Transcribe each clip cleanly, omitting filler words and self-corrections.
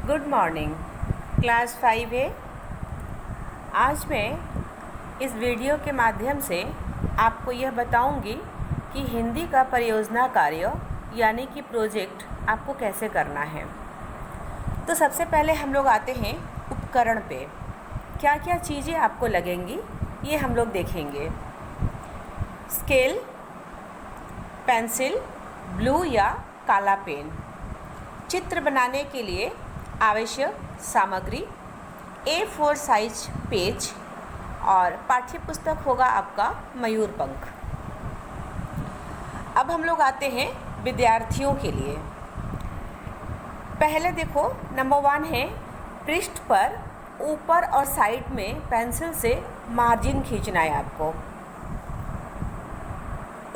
Good morning class 5A। आज मैं इस वीडियो के माध्यम से आपको यह बताऊंगी कि हिंदी का परियोजना कार्य यानी कि प्रोजेक्ट आपको कैसे करना है। तो सबसे पहले हम लोग आते हैं उपकरण पे। क्या क्या चीज़ें आपको लगेंगी ये हम लोग देखेंगे। स्केल, पेंसिल, ब्लू या काला पेन। चित्र बनाने के लिए आवश्यक सामग्री A4 साइज पेज और पाठ्य पुस्तक होगा आपका मयूरपंख। अब हम लोग आते हैं विद्यार्थियों के लिए। पहले देखो नंबर 1 है पृष्ठ पर ऊपर और साइड में पेंसिल से मार्जिन खींचना है आपको।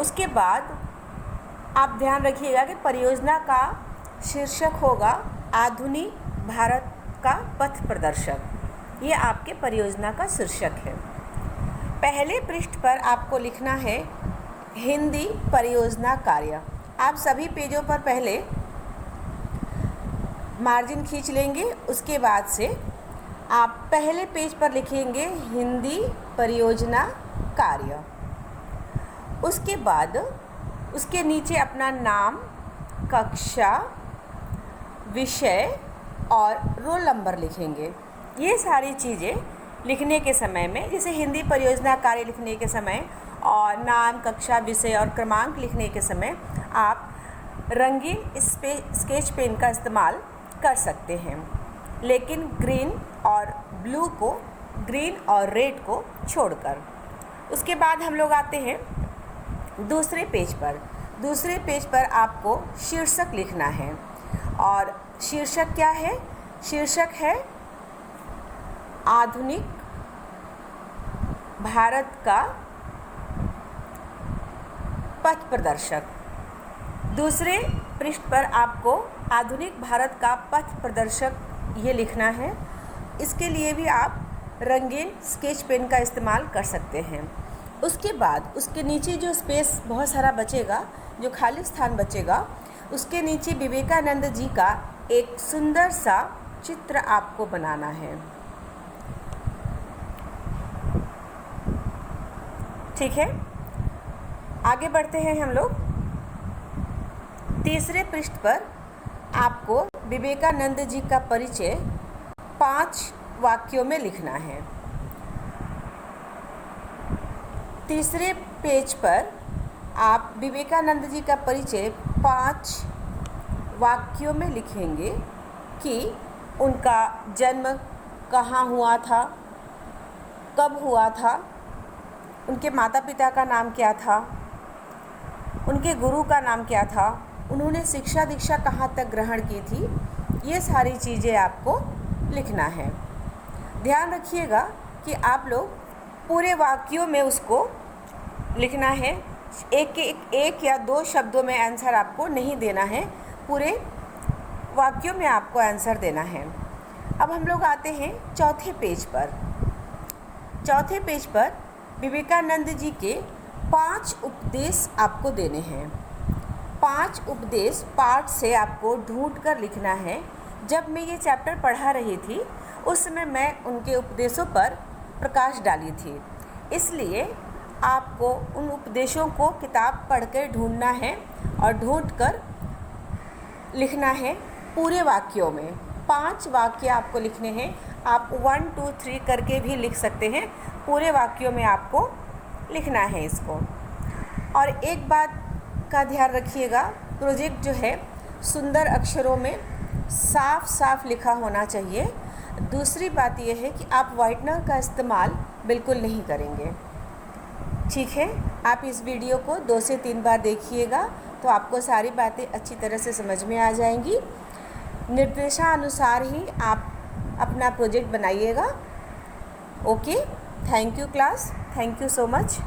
उसके बाद आप ध्यान रखिएगा कि परियोजना का शीर्षक होगा आधुनिक भारत का पथ प्रदर्शक। ये आपके परियोजना का शीर्षक है। पहले पृष्ठ पर आपको लिखना है हिंदी परियोजना कार्य। आप सभी पेजों पर पहले मार्जिन खींच लेंगे। उसके बाद से आप पहले पेज पर लिखेंगे हिंदी परियोजना कार्य। उसके बाद उसके नीचे अपना नाम, कक्षा, विषय और रोल नंबर लिखेंगे। ये सारी चीज़ें लिखने के समय में, जैसे हिंदी परियोजना कार्य लिखने के समय और नाम, कक्षा, विषय और क्रमांक लिखने के समय आप रंगीन स्केच पेन का इस्तेमाल कर सकते हैं, लेकिन ग्रीन और ब्लू को, ग्रीन और रेड को छोड़कर। उसके बाद हम लोग आते हैं दूसरे पेज पर। दूसरे पेज पर आपको शीर्षक लिखना है और शीर्षक क्या है? शीर्षक है आधुनिक भारत का पथ प्रदर्शक। दूसरे पृष्ठ पर आपको आधुनिक भारत का पथ प्रदर्शक ये लिखना है। इसके लिए भी आप रंगीन स्केच पेन का इस्तेमाल कर सकते हैं। उसके बाद उसके नीचे जो स्पेस बहुत सारा बचेगा, जो खाली स्थान बचेगा, उसके नीचे विवेकानंद जी का एक सुंदर सा चित्र आपको बनाना है। ठीक है, आगे बढ़ते हैं हम लोग। तीसरे पृष्ठ पर आपको विवेकानंद जी का परिचय 5 वाक्यों में लिखना है। तीसरे पेज पर आप विवेकानंद जी का परिचय 5 वाक्यों में लिखेंगे कि उनका जन्म कहाँ हुआ था, कब हुआ था, उनके माता पिता का नाम क्या था, उनके गुरु का नाम क्या था, उन्होंने शिक्षा दीक्षा कहाँ तक ग्रहण की थी। ये सारी चीज़ें आपको लिखना है। ध्यान रखिएगा कि आप लोग पूरे वाक्यों में उसको लिखना है। एक या 2 शब्दों में आंसर आपको नहीं देना है, पूरे वाक्यों में आपको आंसर देना है। अब हम लोग आते हैं चौथे पेज पर। चौथे पेज पर विवेकानंद जी के 5 उपदेश आपको देने हैं। 5 उपदेश पाठ से आपको ढूंढ कर लिखना है। जब मैं ये चैप्टर पढ़ा रही थी उस समय मैं उनके उपदेशों पर प्रकाश डाली थी, इसलिए आपको उन उपदेशों को किताब पढ़कर ढूंढना है और ढूंढकर लिखना है पूरे वाक्यों में। 5 वाक्य आपको लिखने हैं। आप 1 2 3 करके भी लिख सकते हैं। पूरे वाक्यों में आपको लिखना है इसको। और एक बात का ध्यान रखिएगा, प्रोजेक्ट जो है सुंदर अक्षरों में साफ साफ लिखा होना चाहिए। दूसरी बात यह है कि आप व्हाइटनर का इस्तेमाल बिल्कुल नहीं करेंगे। ठीक है, आप इस वीडियो को 2 से 3 बार देखिएगा तो आपको सारी बातें अच्छी तरह से समझ में आ जाएंगी। निर्देशानुसार ही आप अपना प्रोजेक्ट बनाइएगा। Okay, thank you class, thank you so much.